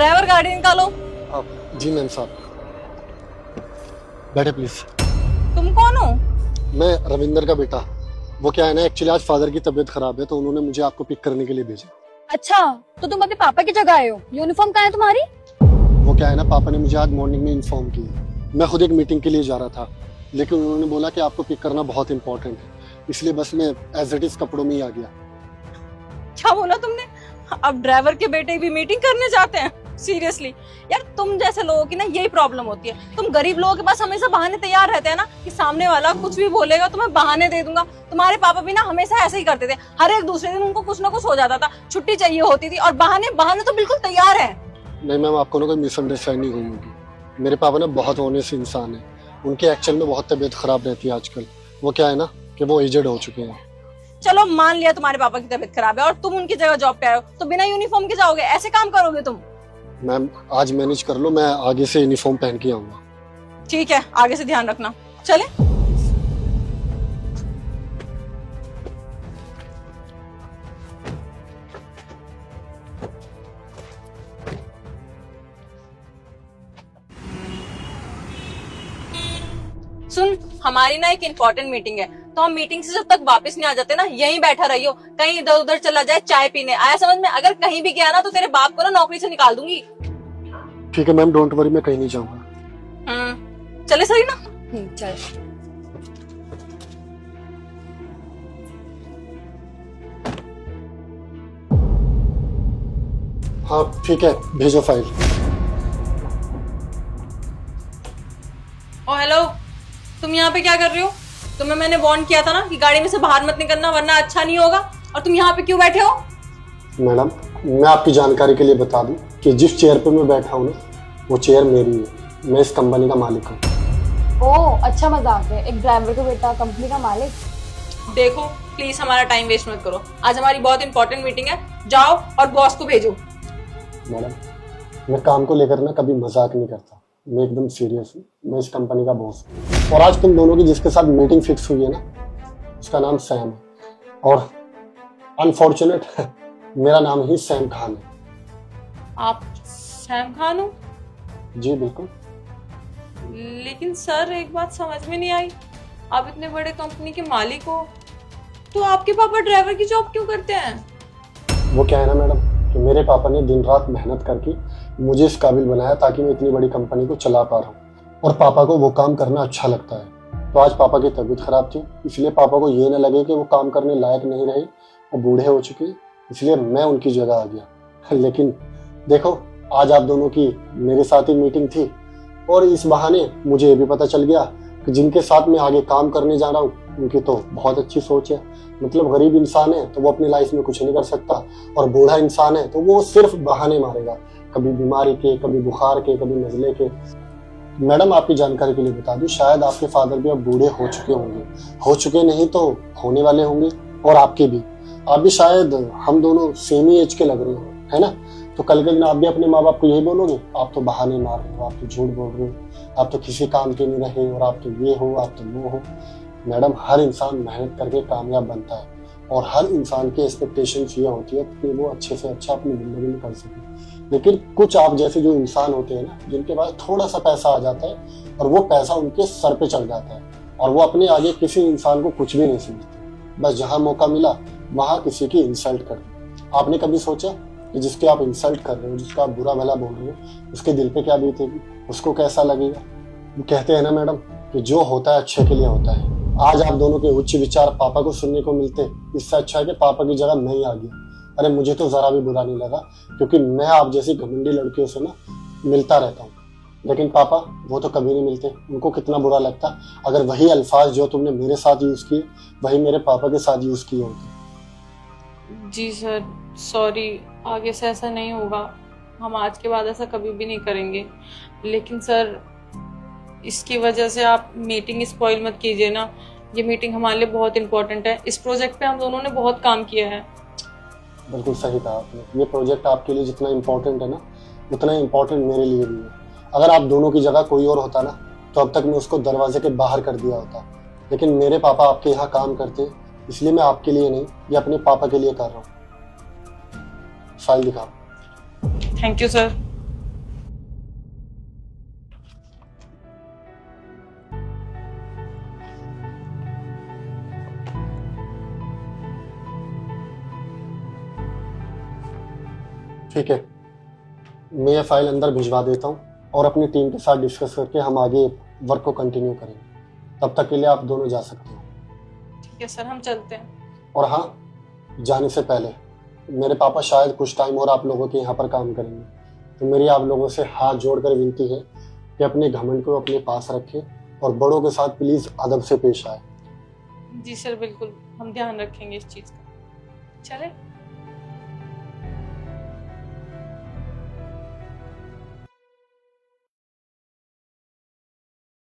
Driver गाड़ी निकालो। जी ma'am साहब, बैठे प्लीज। तुम कौन हो? मैं रविंदर का बेटा। वो क्या है ना, एक्चुअली आज फादर की तबीयत खराब है तो उन्होंने मुझे आपको पिक करने के लिए भेजा। अच्छा, तो तुम अपने पापा की जगह आए हो। यूनिफॉर्म कहाँ है तुम्हारी? वो क्या है ना, पापा ने मुझे आज मॉर्निंग में इन्फॉर्म किया। मैं खुद एक मीटिंग के लिए जा रहा था, लेकिन उन्होंने बोला कि आपको पिक करना बहुत इंपॉर्टेंट है, इसलिए बस मैं एज इट इज कपड़ों में ही आ गया। क्या बोला तुमने? अब ड्राइवर के बेटे भी मीटिंग करने जाते हैं? सीरियसली यार, तुम जैसे लोगों की ना यही प्रॉब्लम होती है। तुम गरीब लोगों के पास हमेशा बहाने तैयार रहते हैं ना, कि सामने वाला कुछ भी बोलेगा तो मैं बहाने दे दूंगा। तुम्हारे पापा भी ना हमेशा ऐसे ही करते थे। हर एक दूसरे दिन उनको कुछ ना कुछ हो जाता था, छुट्टी चाहिए होती थी, और बहाने बहाने तो बिल्कुल तैयार है। नहीं मैम, आपको ना कोई मिसअंडरस्टैंडिंग हुई होगी। मेरे पापा ना बहुत ऑनेस्ट इंसान है। उनकी एक्चुअल में बहुत तबीयत खराब रहती है आजकल। वो क्या है ना कि वो एजेड हो चुके हैं। चलो मान लिया तुम्हारे पापा की तबीयत खराब है और तुम उनकी जगह जॉब पे आए हो, तो बिना यूनिफॉर्म के जाओगे? ऐसे काम करोगे तुम? मैम आज मैनेज कर लो, मैं आगे से यूनिफॉर्म पहन के आऊंगा। ठीक है, आगे से ध्यान रखना। चले। सुन, हमारी ना एक इम्पोर्टेंट मीटिंग है, तो हम मीटिंग से जब तक वापस नहीं आ जाते ना, यहीं बैठा रहियो। कहीं इधर उधर चला जाए चाय पीने, आया समझ में? अगर कहीं भी गया ना तो तेरे बाप को ना नौकरी से निकाल दूंगी। ठीक है मैम, डोंट वरी, मैं कहीं नहीं जाऊंगा। चले सही ना? चल। हाँ ठीक है, भेजो फाइल। ओ हेलो, तुम यहाँ पे क्या कर रहे हो? तुम्हें मैंने वार्न किया था ना कि गाड़ी में से बाहर मत निकलना वरना अच्छा नहीं होगा, और तुम यहाँ पे क्यों बैठे हो? मैडम मैं आपकी जानकारी के लिए बता दूं कि जिस चेयर पे मैं बैठा हूँ ना, वो चेयर मेरी है। मैं इस कंपनी का मालिक हूँ। ओह, अच्छा मजाक है। एक ड्राइवर का बेटा कंपनी का मालिक। देखो प्लीज हमारा टाइम वेस्ट मत करो, आज हमारी बहुत इंपॉर्टेंट मीटिंग है। जाओ और बॉस को भेजो। मैडम मैं काम को लेकर ना कभी मजाक नहीं करता, मैं एकदम सीरियस हूँ। मैं इस कंपनी का बॉस हूँ, और आज तुम दोनों की जिसके साथ मीटिंग फिक्स हुई है ना, उसका नाम सैम है, और अनफॉर्चुनेट मेरा नाम ही सैम खान है। आप सैम खान हो? जी बिल्कुल। लेकिन सर एक बात समझ में नहीं आई, आप इतने बड़े कंपनी के मालिक हो तो आपके पापा ड्राइवर की जॉब क्यों करते हैं? वो क्या है ना मैडम कि मेरे पापा ने दिन रात मेहनत करके मुझे इस काबिल बनाया ताकि मैं इतनी बड़ी कंपनी को चला पा रहा हूँ, और पापा को वो काम करना अच्छा लगता है। तो आज पापा की तबीयत खराब थी, इसलिए पापा को ये ना लगे कि वो काम करने लायक नहीं रहे, वो बूढ़े हो चुके, इसलिए मैं उनकी जगह आ गया। लेकिन देखो, आज आप दोनों की मेरे साथ ही मीटिंग थी, और इस बहाने मुझे ये भी पता चल गया कि जिनके साथ मैं आगे काम करने जा रहा हूँ उनकी तो बहुत अच्छी सोच है। मतलब गरीब इंसान है तो वो अपनी लाइफ में कुछ नहीं कर सकता, और बूढ़ा इंसान है तो वो सिर्फ बहाने मारेगा, कभी बीमारी के, कभी बुखार के, कभी नजले के। मैडम आपकी जानकारी के लिए बता दूं, शायद आपके फादर भी अब बूढ़े हो चुके होंगे, हो चुके नहीं तो होने वाले होंगे, और आपके भी। आप भी शायद हम दोनों सेम ही एज के लग रहे हो, है ना? तो कल के दिन आप भी अपने माँ बाप को यही बोलोगे, आप तो बहाने मार रहे हो, आप तो झूठ बोल रहे हो, आप तो किसी काम के नहीं रहे, और आप तो ये हो, आप तो वो हो। मैडम हर इंसान मेहनत करके कामयाब बनता है, और हर इंसान की एक्सपेक्टेशंस ये होती है कि वो अच्छे से अच्छा अपनी जिंदगी में कर सके। लेकिन कुछ आप जैसे जो इंसान होते हैं ना, जिनके पास थोड़ा सा पैसा आ जाता है और वो पैसा उनके सर पे चढ़ जाता है, और वो अपने आगे किसी इंसान को कुछ भी नहीं समझते, बस जहां मौका मिला वहां किसी की इंसल्ट कर दी। आपने कभी सोचा कि जिसके आप इंसल्ट कर रहे हो, जिसका आप बुरा भला बोल रहे हो, उसके दिल पे क्या बीतेगी, उसको कैसा लगेगा? वो कहते हैं ना मैडम कि जो होता है अच्छे के लिए होता है। आज आप दोनों के उच्च विचार पापा को सुनने को मिलते, इससे अच्छा है कि पापा की जगह मैं ही आ गया। अरे मुझे तो जरा भी बुरा नहीं लगा, क्योंकि मैं आप जैसी घमंडी लड़कियों से ना मिलता रहता हूँ, लेकिन पापा वो तो कभी नहीं मिलते। उनको कितना बुरा लगता अगर वही अल्फाज जो तुमने मेरे साथ यूज किए वही मेरे पापा के साथ यूज किए होते। जी सर, सॉरी, आगे से ऐसा नहीं होगा। हम आज के बाद ऐसा कभी भी नहीं करेंगे। लेकिन सर इसकी वजह से आप मीटिंग स्पॉइल मत कीजिए ना, ये मीटिंग हमारे लिए बहुत इंपॉर्टेंट है। इस प्रोजेक्ट पे हम दोनों ने बहुत काम किया है। बिल्कुल सही कहा आपने, ये प्रोजेक्ट आपके लिए जितना इम्पोर्टेंट है ना, उतना इम्पोर्टेंट मेरे लिए भी है। अगर आप दोनों की जगह कोई और होता ना, तो अब तक मैं उसको दरवाजे के बाहर कर दिया होता, लेकिन मेरे पापा आपके यहाँ काम करते, इसलिए मैं आपके लिए नहीं, ये अपने पापा के लिए कर रहा हूँ। फाइल दिखाओ। Thank you sir. ठीक है, मैं ये फाइल अंदर भिजवा देता हूँ और अपनी टीम के साथ डिस्कस करके हम आगे वर्क को कंटिन्यू करेंगे। तब तक के लिए आप दोनों जा सकते हो। ठीक है सर, हम चलते हैं। और हाँ, जाने से पहले मेरे पापा शायद कुछ टाइम और आप लोगों के यहाँ पर काम करेंगे, तो मेरी आप लोगों से हाथ जोड़कर विनती है कि अपने घमंड को अपने पास रखें और बड़ों के साथ प्लीज अदब से पेश आए। जी सर, बिल्कुल हम ध्यान रखेंगे इस चीज का। चले।